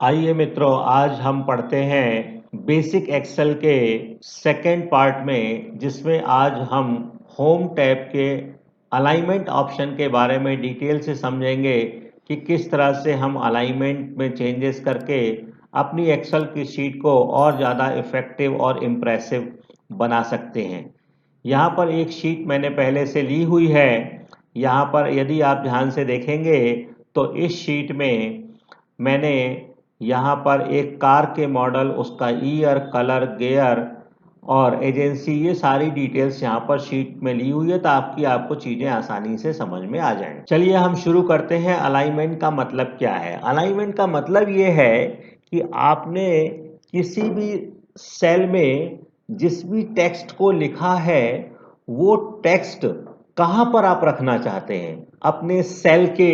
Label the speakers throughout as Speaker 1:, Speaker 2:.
Speaker 1: आइए मित्रों, आज हम पढ़ते हैं बेसिक एक्सेल के सेकंड पार्ट में, जिसमें आज हम होम टैब के अलाइनमेंट ऑप्शन के बारे में डिटेल से समझेंगे कि किस तरह से हम अलाइनमेंट में चेंजेस करके अपनी एक्सेल की शीट को और ज़्यादा इफ़ेक्टिव और इम्प्रेसिव बना सकते हैं। यहाँ पर एक शीट मैंने पहले से ली हुई है। यहाँ पर यदि आप ध्यान से देखेंगे तो इस शीट में मैंने यहाँ पर एक कार के मॉडल, उसका ईयर, कलर, गियर और एजेंसी, ये सारी डिटेल्स यहाँ पर शीट में ली हुई है ताकि आपको चीज़ें आसानी से समझ में आ जाएं। चलिए हम शुरू करते हैं। अलाइनमेंट का मतलब क्या है? अलाइनमेंट का मतलब ये है कि आपने किसी भी सेल में जिस भी टेक्स्ट को लिखा है वो टेक्स्ट कहाँ पर आप रखना चाहते हैं। अपने सेल के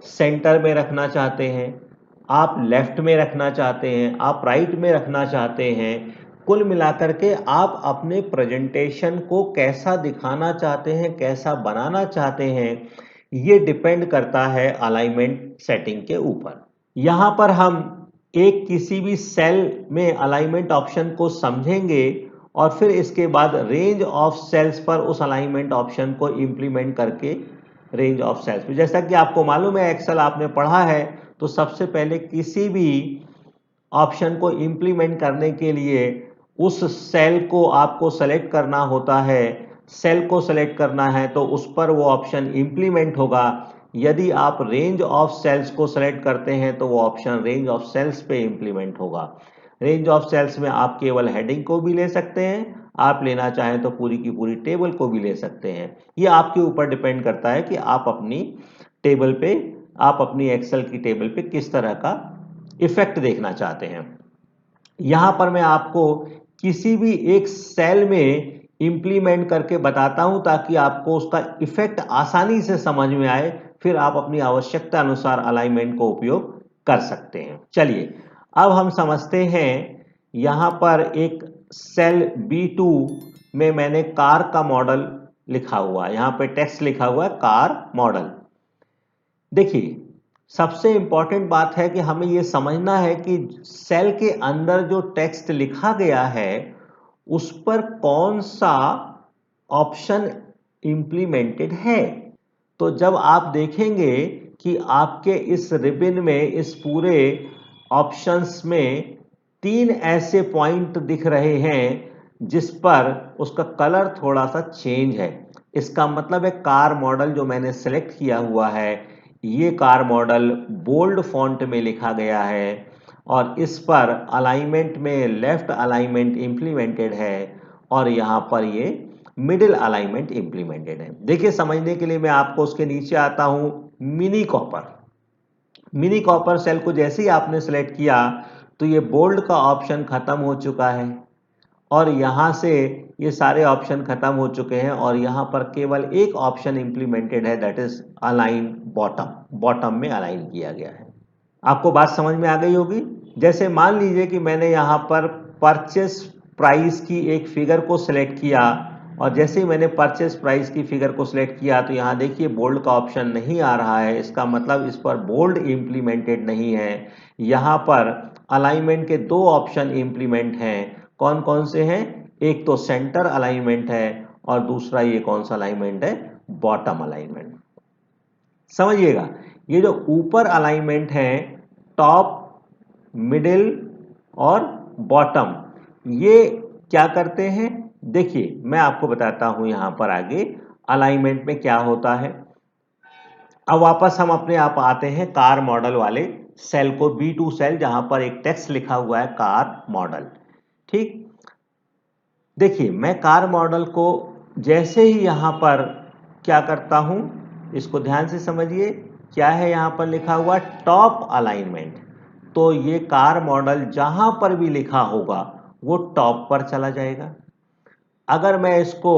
Speaker 1: सेंटर में रखना चाहते हैं, आप लेफ्ट में रखना चाहते हैं, आप राइट में रखना चाहते हैं। कुल मिलाकर के आप अपने प्रेजेंटेशन को कैसा दिखाना चाहते हैं, कैसा बनाना चाहते हैं, ये डिपेंड करता है अलाइनमेंट सेटिंग के ऊपर। यहाँ पर हम एक किसी भी सेल में अलाइनमेंट ऑप्शन को समझेंगे और फिर इसके बाद रेंज ऑफ सेल्स पर उस अलाइनमेंट ऑप्शन को इम्प्लीमेंट करके रेंज ऑफ सेल्स में, जैसा कि आपको मालूम है एक्सेल आपने पढ़ा है, तो सबसे पहले किसी भी ऑप्शन को इम्प्लीमेंट करने के लिए उस सेल को आपको सेलेक्ट करना होता है। सेल को सेलेक्ट करना है तो उस पर वो ऑप्शन इम्प्लीमेंट होगा। यदि आप रेंज ऑफ सेल्स को सेलेक्ट करते हैं तो वो ऑप्शन रेंज ऑफ सेल्स पे इम्प्लीमेंट होगा। रेंज ऑफ सेल्स में आप केवल हेडिंग को भी ले सकते हैं, आप लेना चाहें तो पूरी की पूरी टेबल को भी ले सकते हैं। ये आपके ऊपर डिपेंड करता है कि आप अपनी टेबल पे, आप अपनी एक्सेल की टेबल पे किस तरह का इफेक्ट देखना चाहते हैं। यहां पर मैं आपको किसी भी एक सेल में इंप्लीमेंट करके बताता हूं ताकि आपको उसका इफेक्ट आसानी से समझ में आए, फिर आप अपनी आवश्यकता अनुसार अलाइनमेंट को उपयोग कर सकते हैं। चलिए अब हम समझते हैं। यहां पर एक सेल B2 में मैंने कार का मॉडल लिखा हुआ है, यहां पे टेक्स्ट लिखा हुआ है कार मॉडल। देखिए सबसे इंपॉर्टेंट बात है कि हमें यह समझना है कि सेल के अंदर जो टेक्स्ट लिखा गया है उस पर कौन सा ऑप्शन इंप्लीमेंटेड है। तो जब आप देखेंगे कि आपके इस रिबन में, इस पूरे ऑप्शंस में 3 ऐसे पॉइंट दिख रहे हैं जिस पर उसका कलर थोड़ा सा चेंज है, इसका मतलब है कार मॉडल जो मैंने सेलेक्ट किया हुआ है, ये कार मॉडल बोल्ड फॉन्ट में लिखा गया है और इस पर अलाइनमेंट में लेफ्ट अलाइनमेंट इंप्लीमेंटेड है और यहाँ पर ये मिडिल अलाइनमेंट इंप्लीमेंटेड है। देखिए समझने के लिए मैं आपको उसके नीचे आता हूँ। Mini copper, mini copper cell को जैसे ही आपने सेलेक्ट किया तो ये बोल्ड का ऑप्शन खत्म हो चुका है और यहां से ये सारे ऑप्शन खत्म हो चुके हैं और यहां पर केवल एक ऑप्शन इंप्लीमेंटेड है, that is align bottom. Bottom में अलाइन किया गया है। आपको बात समझ में आ गई होगी। जैसे मान लीजिए कि मैंने यहां पर परचेस प्राइस की एक फिगर को सिलेक्ट किया और जैसे ही मैंने परचेस प्राइस की फिगर को सिलेक्ट किया तो यहां देखिए बोल्ड का ऑप्शन नहीं आ रहा है, इसका मतलब इस पर बोल्ड इंप्लीमेंटेड नहीं है। यहां पर अलाइनमेंट के 2 ऑप्शन इंप्लीमेंट हैं। कौन कौन से हैं? एक तो सेंटर अलाइनमेंट है और दूसरा ये कौन सा अलाइनमेंट है? Bottom alignment. समझिएगा, ये जो ऊपर अलाइनमेंट है, टॉप, मिडिल और बॉटम, ये क्या करते हैं? देखिए मैं आपको बताता हूं यहां पर आगे अलाइनमेंट में क्या होता है। अब वापस हम अपने आप आते हैं कार मॉडल वाले सेल को, B2 सेल, जहां पर एक टेक्स्ट लिखा हुआ है कार मॉडल। ठीक, देखिए मैं कार मॉडल को जैसे ही यहां पर क्या करता हूं, इसको ध्यान से समझिए। क्या है यहां पर लिखा हुआ? Top alignment. तो ये कार मॉडल जहां पर भी लिखा होगा वो टॉप पर चला जाएगा। अगर मैं इसको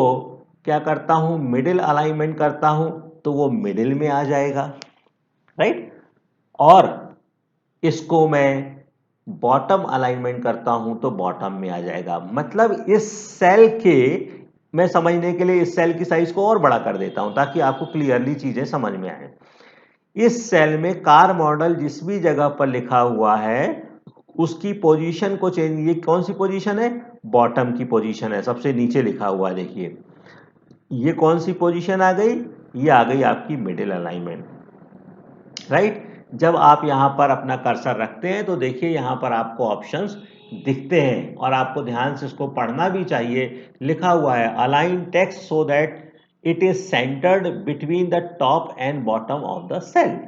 Speaker 1: क्या करता हूं, मिडिल अलाइनमेंट करता हूं, तो वो मिडिल में आ जाएगा, राइट। और इसको मैं बॉटम अलाइनमेंट करता हूं तो बॉटम में आ जाएगा। मतलब इस सेल के, मैं समझने के लिए इस सेल की साइज को और बड़ा कर देता हूं ताकि आपको क्लियरली चीजें समझ में आए। इस सेल में कार मॉडल जिस भी जगह पर लिखा हुआ है उसकी पोजीशन को चेंज, ये कौन सी पोजीशन है, बॉटम की पोजीशन है, सबसे नीचे लिखा हुआ है देखिए। ये कौन सी पोजीशन आ गई, ये आ गई आपकी मिडिल अलाइनमेंट, राइट। जब आप यहां पर अपना कर्सर रखते हैं तो देखिए यहां पर आपको ऑप्शंस दिखते हैं और आपको ध्यान से इसको पढ़ना भी चाहिए। लिखा हुआ है align text so that it is centred between the top and bottom of the cell,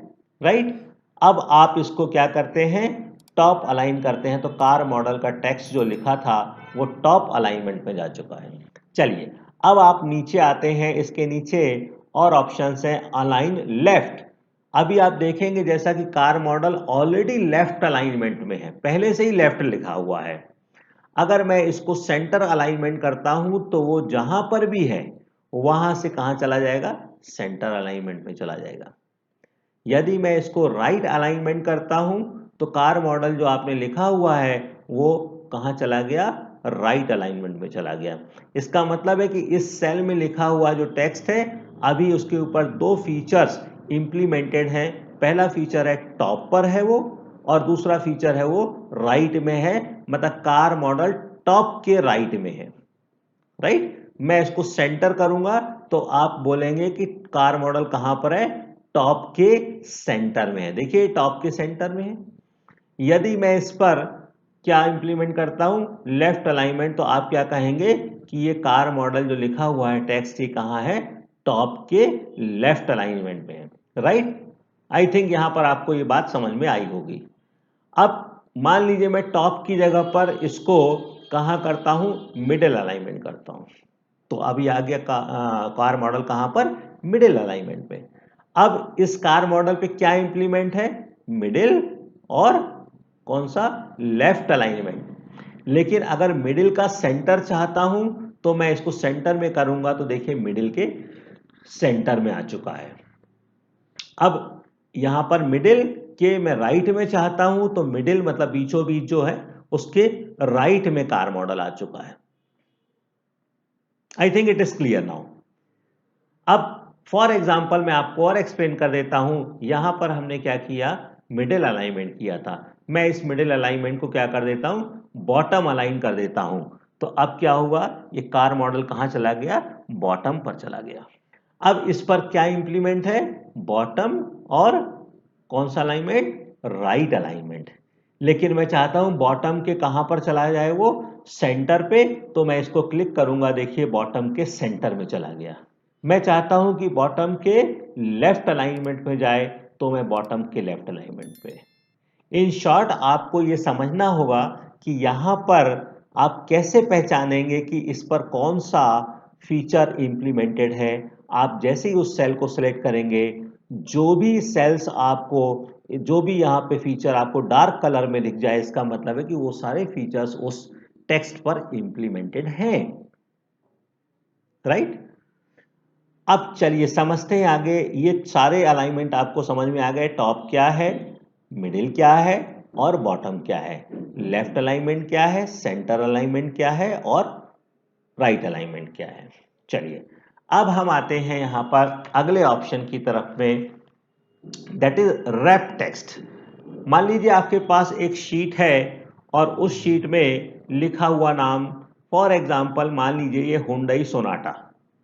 Speaker 1: right. अब आप इसको क्या करते हैं, टॉप अलाइन करते हैं, तो कार मॉडल का टेक्स्ट जो लिखा था वो टॉप अलाइनमेंट में जा चुका है। चलिए अब आप नीचे आते हैं, इसके नीचे और ऑप्शंस हैं अलाइन लेफ्ट। अभी आप देखेंगे जैसा कि car model already left alignment में है, पहले से ही लेफ्ट लिखा हुआ है। अगर मैं इसको सेंटर अलाइनमेंट करता हूं तो वो जहां पर भी है वहां से कहां चला जाएगा, सेंटर अलाइनमेंट में चला जाएगा। यदि मैं इसको राइट अलाइनमेंट करता हूं तो कार मॉडल जो आपने लिखा हुआ है वो कहां चला गया, राइट अलाइनमेंट में चला गया। इसका मतलब है कि इस सेल में लिखा हुआ जो टेक्स्ट है अभी उसके ऊपर दो फीचर्स इंप्लीमेंटेड हैं। पहला फीचर है टॉप पर है वो, और दूसरा फीचर है वो राइट में है, मतलब कार मॉडल टॉप के राइट में है, राइट। मैं इसको सेंटर करूंगा तो आप बोलेंगे कि कार मॉडल कहां पर है, टॉप के सेंटर में है। देखिए टॉप के सेंटर में है। यदि मैं इस पर क्या इंप्लीमेंट करता हूं, लेफ्ट अलाइनमेंट, तो आप क्या कहेंगे कि ये कार मॉडल जो लिखा हुआ है टेक्स्ट ये कहां है, टॉप के लेफ्ट अलाइनमेंट में है, राइट। आई थिंक यहां पर आपको ये बात समझ में आई होगी। अब मान लीजिए मैं टॉप की जगह पर इसको कहां करता हूं, मिडिल अलाइनमेंट करता हूं, तो अभी आ गया कार मॉडल कहां पर, मिडिल अलाइनमेंट पे। अब इस कार मॉडल पे क्या इंप्लीमेंट है, मिडिल और कौन सा, लेफ्ट अलाइनमेंट। लेकिन अगर मिडिल का सेंटर चाहता हूं तो मैं इसको सेंटर में करूंगा तो देखिए मिडिल के सेंटर में आ चुका है। अब यहां पर मिडिल के मैं राइट में चाहता हूं तो मिडिल मतलब बीचों बीच जो है उसके राइट में कार मॉडल आ चुका है। I think it is clear now. अब फॉर एग्जाम्पल मैं आपको और एक्सप्लेन कर देता हूं। यहां पर हमने क्या किया, मिडिल अलाइनमेंट किया था। मैं इस मिडिल अलाइनमेंट को क्या कर देता हूं, बॉटम अलाइन कर देता हूं। तो अब क्या हुआ, ये कार मॉडल कहां चला गया, बॉटम पर चला गया। अब इस पर क्या इंप्लीमेंट है, बॉटम और कौन सा अलाइनमेंट, राइट अलाइनमेंट। लेकिन मैं चाहता हूं बॉटम के कहां पर चला जाए, वो सेंटर पे। तो मैं इसको क्लिक करूंगा, देखिए बॉटम के सेंटर में चला गया। मैं चाहता हूं कि बॉटम के लेफ्ट अलाइनमेंट में जाए तो मैं बॉटम के लेफ्ट अलाइनमेंट पे। इन शॉर्ट आपको ये समझना होगा कि यहां पर आप कैसे पहचानेंगे कि इस पर कौन सा फीचर इंप्लीमेंटेड है। आप जैसे ही उस सेल को सिलेक्ट करेंगे, जो भी सेल्स आपको, जो भी यहाँ पे फीचर आपको डार्क कलर में दिख जाए, इसका मतलब है कि वो सारे फीचर्स उस टेक्स्ट पर इंप्लीमेंटेड हैं, राइट। अब चलिए समझते हैं आगे। ये सारे अलाइनमेंट आपको समझ में आ गए, टॉप क्या है, मिडिल क्या है और बॉटम क्या है, लेफ्ट अलाइनमेंट क्या है, सेंटर अलाइनमेंट क्या है और राइट अलाइनमेंट क्या है। चलिए अब हम आते हैं यहां पर अगले ऑप्शन की तरफ में, दैट इज रैप टेक्स्ट। मान लीजिए आपके पास एक शीट है और उस शीट में लिखा हुआ नाम, फॉर एग्जाम्पल मान लीजिए ये हुंडई सोनाटा,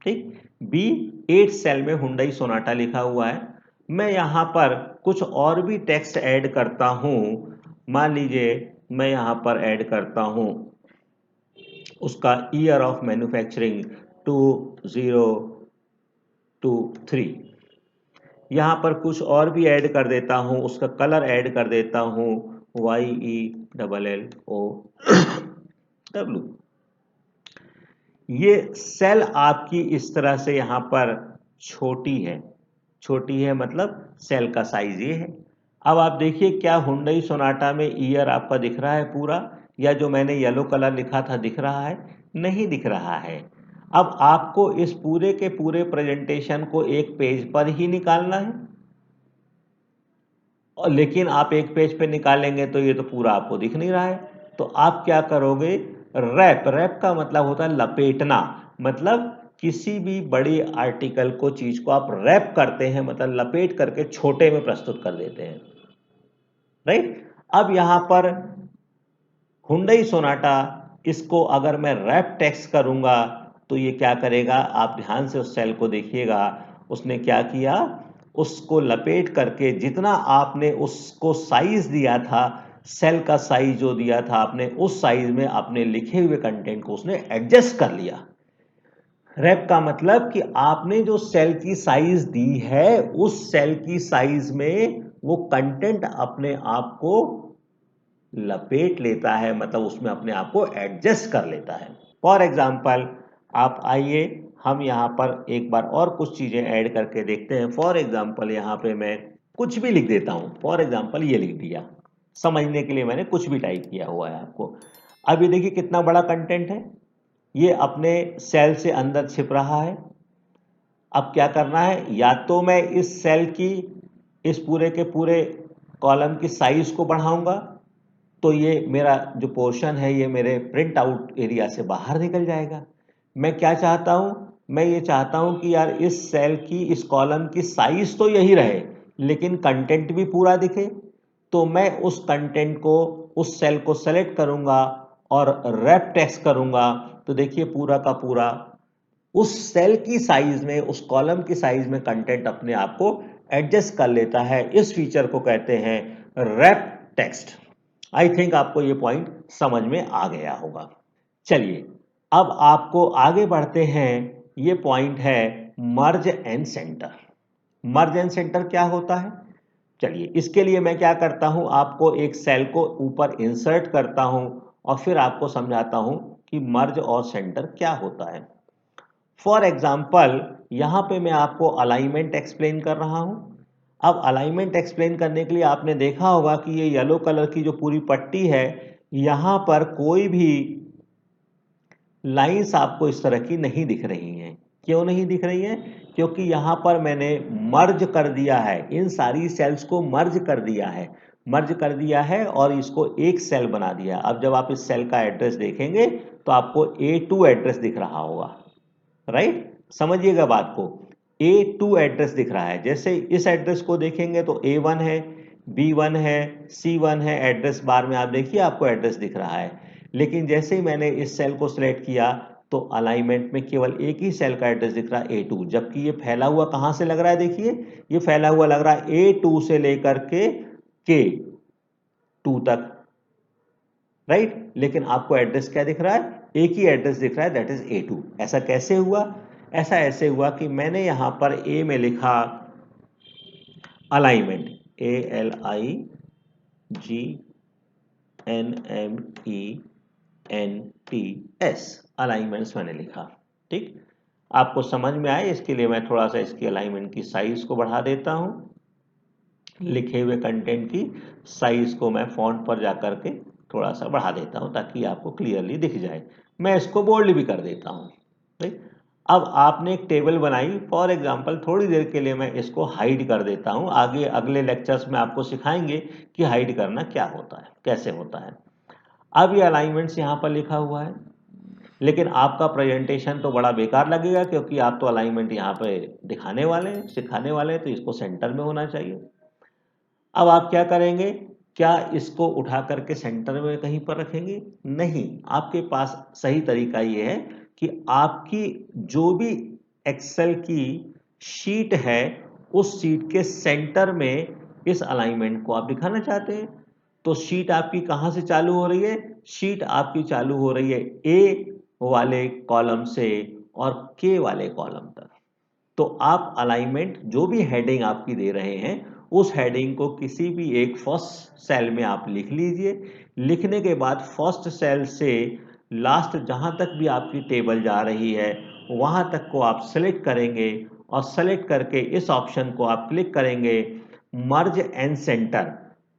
Speaker 1: ठीक, B8 सेल में हुंडई सोनाटा लिखा हुआ है। मैं यहां पर कुछ और भी टेक्स्ट ऐड करता हूं। मान लीजिए मैं यहां पर ऐड करता हूं उसका ईयर ऑफ मैन्युफैक्चरिंग 2023। यहां पर कुछ और भी ऐड कर देता हूं, उसका कलर ऐड कर देता हूं YELLOW। ये सेल आपकी इस तरह से यहां पर छोटी है, छोटी है मतलब सेल का साइज ये है। अब आप देखिए क्या हुंडई सोनाटा में ईयर आपका दिख रहा है पूरा, या जो मैंने येलो कलर लिखा था दिख रहा है, नहीं दिख रहा है। अब आपको इस पूरे के पूरे प्रेजेंटेशन को एक पेज पर ही निकालना है, और लेकिन आप एक पेज पे निकालेंगे तो ये तो पूरा आपको दिख नहीं रहा है। तो आप क्या करोगे, रैप, रैप का मतलब होता है लपेटना, मतलब किसी भी बड़ी आर्टिकल को, चीज को आप रैप करते हैं, मतलब लपेट करके छोटे में प्रस्तुत कर देते हैं, राइट। अब यहां पर हुंडई सोनाटा, इसको अगर मैं रैप टेक्स्ट करूंगा तो ये क्या करेगा, आप ध्यान से उस सेल को देखिएगा। उसने क्या किया, उसको लपेट करके जितना आपने उसको साइज दिया था, सेल का साइज जो दिया था आपने, उस साइज में अपने लिखे हुए कंटेंट को उसने एडजस्ट कर लिया। रैप का मतलब कि आपने जो सेल की साइज दी है, उस सेल की साइज में वो कंटेंट अपने आप को लपेट लेता है, मतलब उसमें अपने आप को एडजस्ट कर लेता है। फॉर एग्जाम्पल, आप आइए हम यहाँ पर एक बार और कुछ चीजें ऐड करके देखते हैं। फॉर एग्जाम्पल, यहाँ पे मैं कुछ भी लिख देता हूँ। फॉर एग्जाम्पल ये लिख दिया, समझने के लिए मैंने कुछ भी टाइप किया हुआ है आपको। अब ये देखिए कितना बड़ा कंटेंट है, ये अपने सेल से अंदर छिप रहा है। अब क्या करना है, या तो मैं इस सेल की, इस पूरे के पूरे कॉलम की साइज को बढ़ाऊंगा, तो ये मेरा जो पोर्शन है ये मेरे प्रिंट आउट एरिया से बाहर निकल जाएगा। मैं क्या चाहता हूं, मैं ये चाहता हूं कि यार इस सेल की, इस कॉलम की साइज तो यही रहे लेकिन कंटेंट भी पूरा दिखे। तो मैं उस कंटेंट को, उस सेल को सेलेक्ट करूंगा और रैप टेक्स्ट करूंगा, तो देखिए पूरा का पूरा उस सेल की साइज में, उस कॉलम की साइज में कंटेंट अपने आप को एडजस्ट कर लेता है। इस फीचर को कहते हैं रैप टेक्स्ट। आई थिंक आपको ये पॉइंट समझ में आ गया होगा। चलिए अब आपको आगे बढ़ते हैं। ये पॉइंट है मर्ज and centre. Merge and centre क्या होता है, चलिए इसके लिए मैं क्या करता हूं, आपको एक सेल को ऊपर इंसर्ट करता हूं और फिर आपको समझाता हूं कि मर्ज और सेंटर क्या होता है। फॉर एग्जाम्पल, यहां पे मैं आपको अलाइनमेंट एक्सप्लेन कर रहा हूं। अब अलाइनमेंट एक्सप्लेन करने के लिए आपने देखा होगा कि ये येलो कलर की जो पूरी पट्टी है, यहां पर कोई भी लाइंस आपको इस तरह की नहीं दिख रही हैं। क्यों नहीं दिख रही हैं, क्योंकि यहां पर मैंने मर्ज कर दिया है, इन सारी सेल्स को मर्ज कर दिया है, मर्ज कर दिया है और इसको एक सेल बना दिया। अब जब आप इस सेल का एड्रेस देखेंगे तो आपको A2 एड्रेस दिख रहा होगा, राइट। समझिएगा बात को, A2 एड्रेस दिख रहा है। जैसे इस एड्रेस को देखेंगे तो A1 है, B1 है, C1 है, एड्रेस बार में आप देखिए आपको एड्रेस दिख रहा है। लेकिन जैसे ही मैंने इस सेल को सिलेक्ट किया तो अलाइनमेंट में केवल एक ही सेल का एड्रेस दिख रहा है, A2, जबकि ये फैला हुआ कहां से लग रहा है, देखिए ये फैला हुआ लग रहा है A2 से लेकर के K2 तक, राइट। लेकिन आपको एड्रेस क्या दिख रहा है, एक ही एड्रेस दिख रहा है, दैट इज A2। ऐसा कैसे हुआ, ऐसा ऐसे हुआ कि मैंने यहां पर A में लिखा अलाइनमेंट, ALIGNMENTS, अलाइनमेंट्स मैंने लिखा, ठीक। आपको समझ में आए इसके लिए मैं थोड़ा सा इसकी अलाइनमेंट की साइज को बढ़ा देता हूं। लिखे हुए कंटेंट की साइज को मैं फॉन्ट पर जाकर के थोड़ा सा बढ़ा देता हूं ताकि आपको क्लियरली दिख जाए। मैं इसको बोल्ड भी कर देता हूं, ठीक। अब आपने एक टेबल बनाई, फॉर एग्जांपल थोड़ी देर के लिए मैं इसको हाइड कर देता हूं। आगे अगले लेक्चर्स में आपको सिखाएंगे कि हाइड करना क्या होता है, कैसे होता है। अब ये अलाइनमेंट्स यहाँ पर लिखा हुआ है, लेकिन आपका प्रेजेंटेशन तो बड़ा बेकार लगेगा क्योंकि आप तो अलाइनमेंट यहाँ पे दिखाने वाले हैं, सिखाने वाले हैं, तो इसको सेंटर में होना चाहिए। अब आप क्या करेंगे, क्या इसको उठा करके सेंटर में कहीं पर रखेंगे, नहीं। आपके पास सही तरीका ये है कि आपकी जो भी एक्सेल की शीट है, उस शीट के सेंटर में इस अलाइनमेंट को आप दिखाना चाहते हैं। तो शीट आपकी कहां से चालू हो रही है, शीट आपकी चालू हो रही है ए वाले कॉलम से और के वाले कॉलम तक। तो आप अलाइनमेंट जो भी हेडिंग आपकी दे रहे हैं, उस हेडिंग को किसी भी एक फर्स्ट सेल में आप लिख लीजिए। लिखने के बाद फर्स्ट सेल से लास्ट जहां तक भी आपकी टेबल जा रही है वहां तक को आप सेलेक्ट करेंगे और सेलेक्ट करके इस ऑप्शन को आप क्लिक करेंगे मर्ज एंड सेंटर।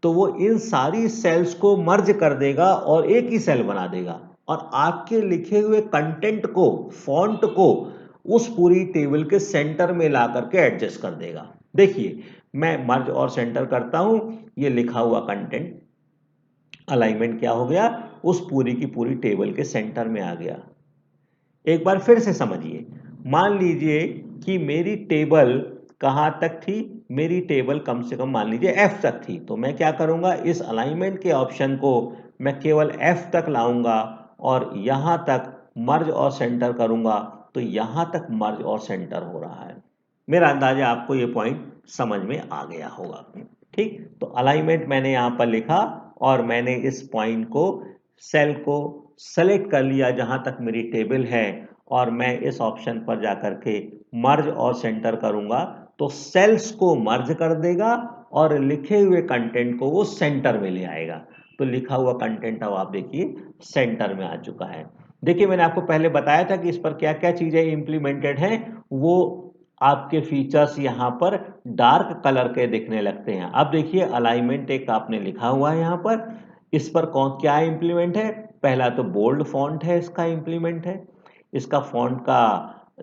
Speaker 1: तो वो इन सारी सेल्स को मर्ज कर देगा और एक ही सेल बना देगा और आपके लिखे हुए कंटेंट को, फॉन्ट को उस पूरी टेबल के सेंटर में ला करके एडजस्ट कर देगा। देखिए मैं मर्ज और सेंटर करता हूं, ये लिखा हुआ कंटेंट अलाइनमेंट क्या हो गया, उस पूरी की पूरी टेबल के सेंटर में आ गया। एक बार फिर से समझिए, मान लीजिए कि मेरी टेबल कहां तक थी, मेरी टेबल कम से कम मान लीजिए F तक थी। तो मैं क्या करूंगा, इस अलाइनमेंट के ऑप्शन को मैं केवल F तक लाऊंगा और यहाँ तक मर्ज और सेंटर करूंगा तो यहाँ तक मर्ज और सेंटर हो रहा है। मेरा अंदाजा आपको ये पॉइंट समझ में आ गया होगा। ठीक, तो अलाइनमेंट मैंने यहाँ पर लिखा और मैंने इस पॉइंट को, सेल को सेलेक्ट कर लिया जहाँ तक मेरी टेबल है और मैं इस ऑप्शन पर जाकर के मर्ज और सेंटर करूंगा तो सेल्स को मर्ज कर देगा और लिखे हुए कंटेंट को वो सेंटर में ले आएगा। तो लिखा हुआ कंटेंट अब आप देखिए सेंटर में आ चुका है। देखिए मैंने आपको पहले बताया था कि इस पर क्या क्या चीजें इंप्लीमेंटेड हैं, वो आपके फीचर्स यहाँ पर डार्क कलर के दिखने लगते हैं। अब देखिए अलाइनमेंट एक आपने लिखा हुआ है यहाँ पर, इस पर कौन क्या इंप्लीमेंट है, पहला तो बोल्ड फॉन्ट है, इसका इंप्लीमेंट है, इसका फॉन्ट का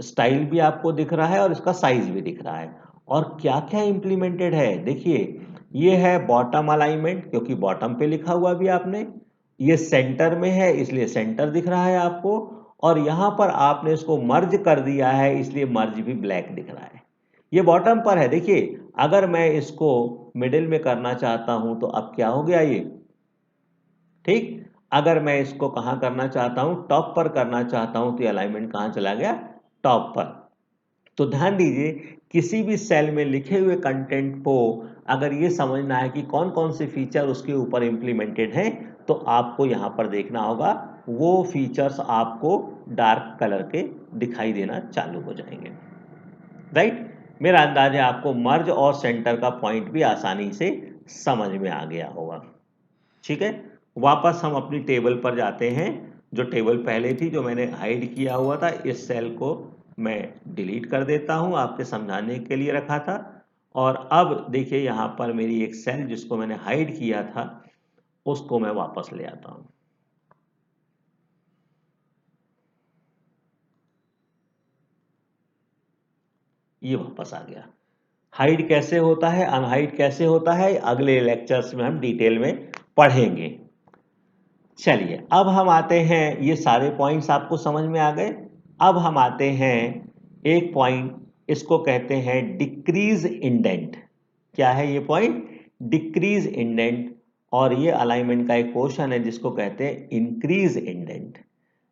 Speaker 1: स्टाइल भी आपको दिख रहा है और इसका साइज भी दिख रहा है। और क्या क्या इंप्लीमेंटेड है देखिए, ये है बॉटम अलाइनमेंट क्योंकि बॉटम पे लिखा हुआ भी आपने, ये सेंटर में है इसलिए सेंटर दिख रहा है आपको, और यहां पर आपने इसको मर्ज कर दिया है इसलिए मर्ज भी ब्लैक दिख रहा है। ये बॉटम पर है। देखिए अगर मैं इसको मिडिल में करना चाहता हूं तो अब क्या हो गया ये, ठीक, अगर मैं इसको कहां करना चाहता हूं, टॉप पर करना चाहता हूं तो ये अलाइनमेंट कहां चला गया, टॉप पर। तो ध्यान दीजिए किसी भी सेल में लिखे हुए कंटेंट को अगर ये समझना है कि कौन कौन से फीचर उसके ऊपर इंप्लीमेंटेड हैं तो आपको यहाँ पर देखना होगा, वो फीचर्स आपको डार्क कलर के दिखाई देना चालू हो जाएंगे। राइट, मेरा अंदाज है आपको मर्ज और सेंटर का पॉइंट भी आसानी से समझ में आ गया होगा। ठीक है, वापस हम अपनी टेबल पर जाते हैं। जो टेबल पहले थी जो मैंने हाइड किया हुआ था, इस सेल को मैं डिलीट कर देता हूं, आपके समझाने के लिए रखा था। और अब देखिए यहां पर मेरी एक सेल जिसको मैंने हाइड किया था उसको मैं वापस ले आता हूं। ये वापस आ गया। हाइड कैसे होता है, अनहाइड कैसे होता है, अगले लेक्चर्स में हम डिटेल में पढ़ेंगे। चलिए अब हम आते हैं, ये सारे पॉइंट्स आपको समझ में आ गए। अब हम आते हैं एक पॉइंट, इसको कहते हैं डिक्रीज इंडेंट। क्या है ये पॉइंट, डिक्रीज इंडेंट। और ये अलाइनमेंट का एक पोर्शन है जिसको कहते हैं इंक्रीज इंडेंट।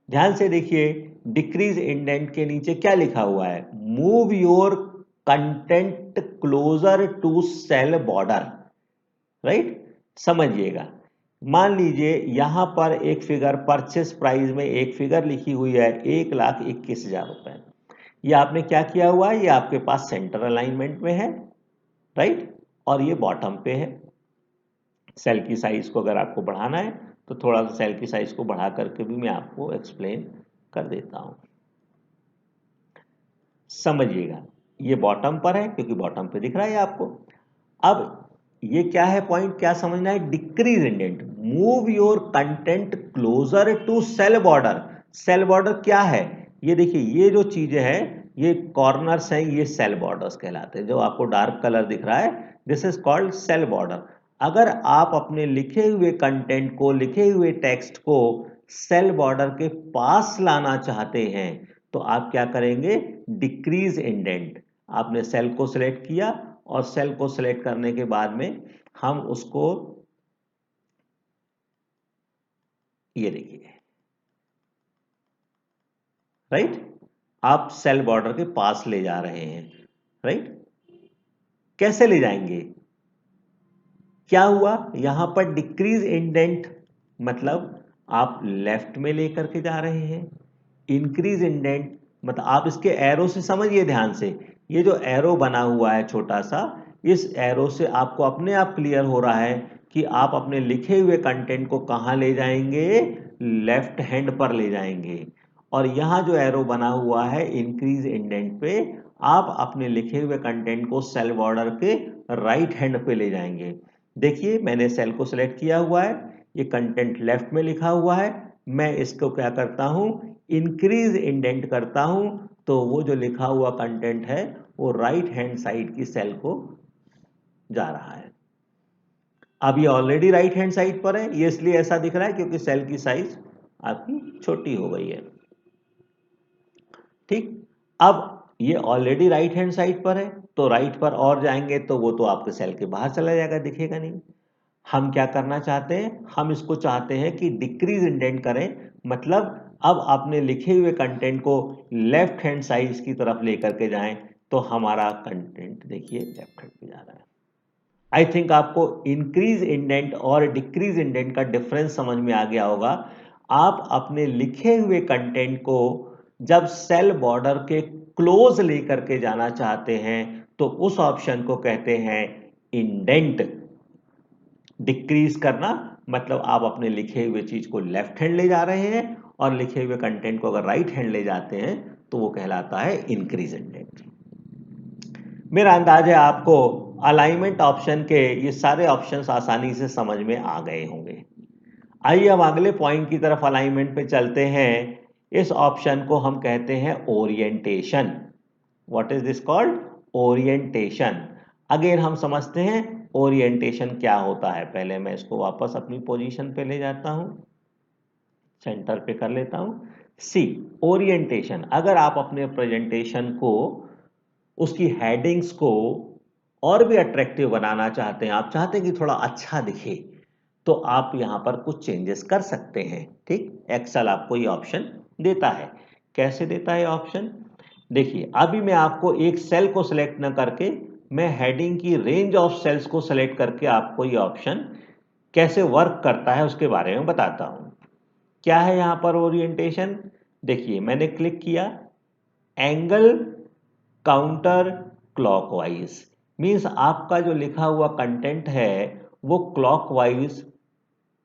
Speaker 1: ध्यान से देखिए, डिक्रीज इंडेंट के नीचे क्या लिखा हुआ है, move your content closer to cell border. Right, समझिएगा, मान लीजिए यहां पर एक फिगर परचेस प्राइस में एक फिगर लिखी हुई है 1,21,000 रुपए। ये आपने क्या किया हुआ है, ये आपके पास सेंटर अलाइनमेंट में है। राइट, और ये बॉटम पे है। सेल की साइज को अगर आपको बढ़ाना है तो थोड़ा सा सेल की साइज को बढ़ा करके भी मैं आपको एक्सप्लेन कर देता हूं। समझिएगा, ये बॉटम पर है क्योंकि बॉटम पे दिख रहा है आपको। अब ये क्या है पॉइंट, क्या समझना है, decrease indent, move your content closer to cell border. Cell border क्या है, ये देखिए ये जो चीजें हैं, ये कॉर्नर्स हैं, ये सेल बॉर्डर्स कहलाते हैं। जो आपको डार्क कलर दिख रहा है this is called cell border. अगर आप अपने लिखे हुए कंटेंट को, लिखे हुए टेक्स्ट को सेल बॉर्डर के पास लाना चाहते हैं तो आप क्या करेंगे, डिक्रीज इंडेंट। आपने सेल को सिलेक्ट किया और सेल को सिलेक्ट करने के बाद में हम उसको, ये देखिए, राइट, आप सेल बॉर्डर के पास ले जा रहे हैं। राइट, कैसे ले जाएंगे, क्या हुआ यहां पर डिक्रीज इंडेंट, मतलब आप लेफ्ट में लेकर के जा रहे हैं। इंक्रीज इंडेंट मतलब आप इसके एरो से समझिए ध्यान से, ये जो एरो बना हुआ है छोटा सा, इस एरो से आपको अपने आप क्लियर हो रहा है कि आप अपने लिखे हुए कंटेंट को कहां ले जाएंगे, लेफ्ट हैंड पर ले जाएंगे। और यहां जो एरो बना हुआ है इंक्रीज इंडेंट पे, आप अपने लिखे हुए कंटेंट को सेल बॉर्डर के राइट हैंड पे ले जाएंगे। देखिए मैंने सेल को सिलेक्ट किया हुआ है, ये कंटेंट लेफ्ट में लिखा हुआ है, मैं इसको क्या करता हूं, इंक्रीज इंडेंट करता हूं तो वो जो लिखा हुआ कंटेंट है वो राइट हैंड साइड की सेल को जा रहा है। अब ये ऑलरेडी राइट हैंड साइड पर है, ये इसलिए ऐसा दिख रहा है क्योंकि सेल की साइज आपकी छोटी हो गई है। ठीक, अब ये ऑलरेडी राइट हैंड साइड पर है तो राइट पर और जाएंगे तो वो तो आपके सेल के बाहर चला जाएगा, दिखेगा नहीं। हम क्या करना चाहते हैं, हम इसको चाहते हैं कि डिक्रीज इंडेंट करें, मतलब अब अपने लिखे हुए कंटेंट को लेफ्ट हैंड साइड की तरफ लेकर के जाएं, तो हमारा कंटेंट देखिए लेफ्ट हैंड पे जा रहा है। आई थिंक आपको इंक्रीज इंडेंट और डिक्रीज इंडेंट का डिफरेंस समझ में आ गया होगा। आप अपने लिखे हुए कंटेंट को जब सेल बॉर्डर के क्लोज लेकर के जाना चाहते हैं तो उस ऑप्शन को कहते हैं इंडेंट। डिक्रीज करना मतलब आप अपने लिखे हुए चीज को लेफ्ट हैंड ले जा रहे हैं, और लिखे हुए कंटेंट को अगर राइट हैंड ले जाते हैं तो वो कहलाता है इंक्रीज इंडेंट। मेरा अंदाज है आपको अलाइनमेंट ऑप्शन के ये सारे ऑप्शंस आसानी से समझ में आ गए होंगे। आइए अब अगले पॉइंट की तरफ अलाइनमेंट पे चलते हैं। इस ऑप्शन को हम कहते हैं orientation. What is this called? Orientation. Again हम समझते हैं ओरिएंटेशन क्या होता है। पहले मैं इसको वापस अपनी पोजीशन पे ले जाता हूं, सेंटर पे कर लेता हूं। सी ओरिएंटेशन, अगर आप अपने प्रेजेंटेशन को, उसकी हेडिंग्स को और भी अट्रैक्टिव बनाना चाहते हैं, आप चाहते हैं कि थोड़ा अच्छा दिखे, तो आप यहां पर कुछ चेंजेस कर सकते हैं। ठीक, एक्सेल आपको ये ऑप्शन देता है। कैसे देता है ऑप्शन? देखिए, अभी मैं आपको एक सेल को सिलेक्ट न करके मैं हेडिंग की रेंज ऑफ सेल्स को सिलेक्ट करके आपको ये ऑप्शन कैसे वर्क करता है उसके बारे में बताता हूं। क्या है यहां पर ओरिएंटेशन? देखिए, मैंने क्लिक किया, एंगल काउंटर क्लॉकवाइज, मींस आपका जो लिखा हुआ कंटेंट है वो क्लॉकवाइज,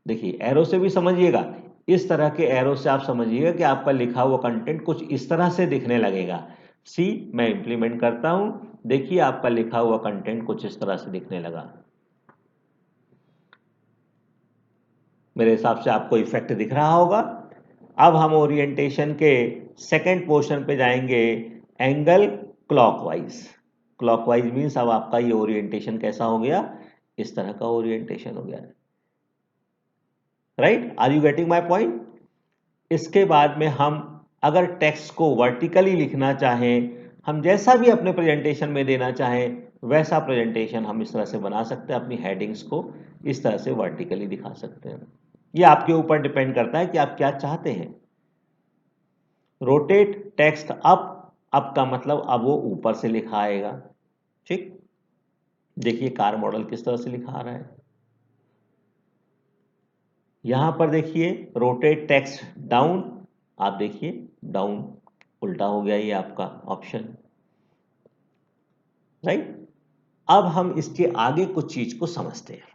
Speaker 1: देखिए एरो से भी समझिएगा, इस तरह के एरो से आप समझिएगा कि आपका लिखा हुआ कंटेंट कुछ इस तरह से दिखने लगेगा। सी, मैं इंप्लीमेंट करता हूं, देखिए आपका लिखा हुआ कंटेंट कुछ इस तरह से दिखने लगा। मेरे हिसाब से आपको इफेक्ट दिख रहा होगा। अब हम ओरिएंटेशन के सेकंड पोर्शन पे जाएंगे, एंगल क्लॉकवाइज। क्लॉकवाइज मीन्स अब आपका ये ओरिएंटेशन कैसा हो गया? इस तरह का ओरिएंटेशन हो गया। Right, are you getting my point? इसके बाद में हम अगर टेक्स्ट को वर्टिकली लिखना चाहें, हम जैसा भी अपने प्रेजेंटेशन में देना चाहें वैसा प्रेजेंटेशन हम इस तरह से बना सकते हैं, अपनी हेडिंग्स को इस तरह से वर्टिकली दिखा सकते हैं। ये आपके ऊपर डिपेंड करता है कि आप क्या चाहते हैं। रोटेट टेक्स्ट अप, अप का मतलब अब वो ऊपर से लिखा आएगा। ठीक, देखिए कार मॉडल किस तरह से लिखा आ रहा है। यहां पर देखिए रोटेट टेक्स्ट डाउन, आप देखिए डाउन उल्टा हो गया ये आपका ऑप्शन। राइट, अब हम इसके आगे कुछ चीज को समझते हैं।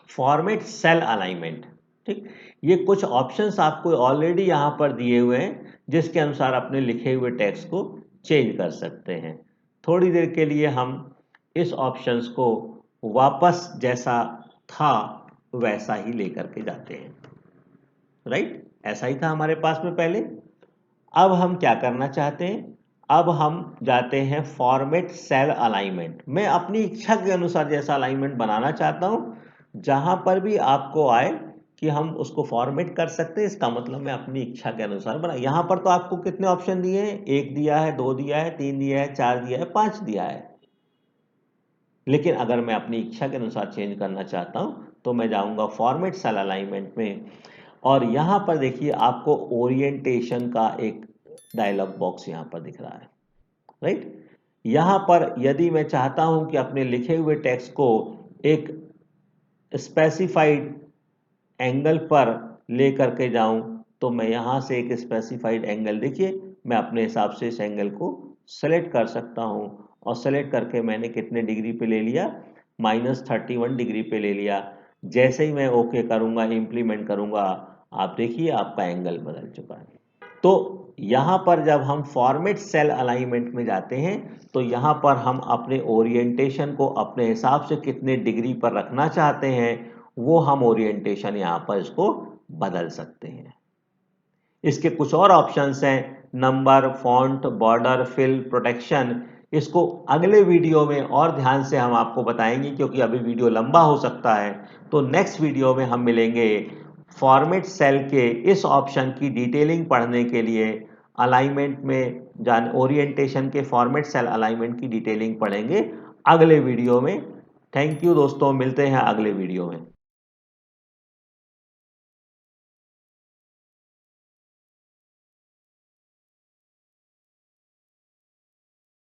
Speaker 1: Format cell alignment. ठीक, ये कुछ ऑप्शंस आपको ऑलरेडी यहां पर दिए हुए हैं जिसके अनुसार अपने लिखे हुए टेक्स्ट को चेंज कर सकते हैं। थोड़ी देर के लिए हम इस ऑप्शंस को वापस जैसा था वैसा ही लेकर के जाते हैं। राइट, ऐसा ही था हमारे पास में पहले। अब हम क्या करना चाहते हैं? अब हम जाते हैं फॉर्मेट सेल अलाइनमेंट। मैं अपनी इच्छा के अनुसार जैसा अलाइनमेंट बनाना चाहता हूं, जहां पर भी आपको आए कि हम उसको फॉर्मेट कर सकते हैं, इसका मतलब मैं अपनी इच्छा के अनुसार बना। यहां पर तो आपको कितने ऑप्शन दिए हैं? एक दिया है, दो दिया है, तीन दिया है, चार दिया है, पांच दिया है। लेकिन अगर मैं अपनी इच्छा के अनुसार चेंज करना चाहता हूं तो मैं जाऊंगा फॉर्मेट सेल अलाइनमेंट में, और यहां पर देखिए आपको ओरिएंटेशन का एक डायलॉग बॉक्स यहां पर दिख रहा है। राइट, यहां पर यदि मैं चाहता हूं कि अपने लिखे हुए टेक्स्ट को एक स्पेसिफाइड एंगल पर ले करके जाऊं, तो मैं यहां से एक स्पेसिफाइड एंगल, देखिए मैं अपने हिसाब से इस एंगल को सेलेक्ट कर सकता हूं, और सेलेक्ट करके मैंने कितने डिग्री पे ले लिया? -31 डिग्री पे ले लिया। जैसे ही मैं ओके करूंगा, इंप्लीमेंट करूंगा, आप देखिए आपका एंगल बदल चुका है। तो यहां पर जब हम फॉर्मेट सेल अलाइनमेंट में जाते हैं तो यहां पर हम अपने ओरिएंटेशन को अपने हिसाब से कितने डिग्री पर रखना चाहते हैं वो हम ओरिएंटेशन यहां पर इसको बदल सकते हैं। इसके कुछ और ऑप्शंस हैं, number, font, border, fill, protection. इसको अगले वीडियो में और ध्यान से हम आपको बताएंगे क्योंकि अभी वीडियो लंबा हो सकता है। तो नेक्स्ट वीडियो में हम मिलेंगे फॉर्मेट सेल के इस ऑप्शन की डिटेलिंग पढ़ने के लिए। अलाइनमेंट में ओरिएंटेशन के फॉर्मेट सेल अलाइनमेंट की डिटेलिंग पढ़ेंगे अगले वीडियो में। थैंक यू दोस्तों, मिलते हैं अगले वीडियो में।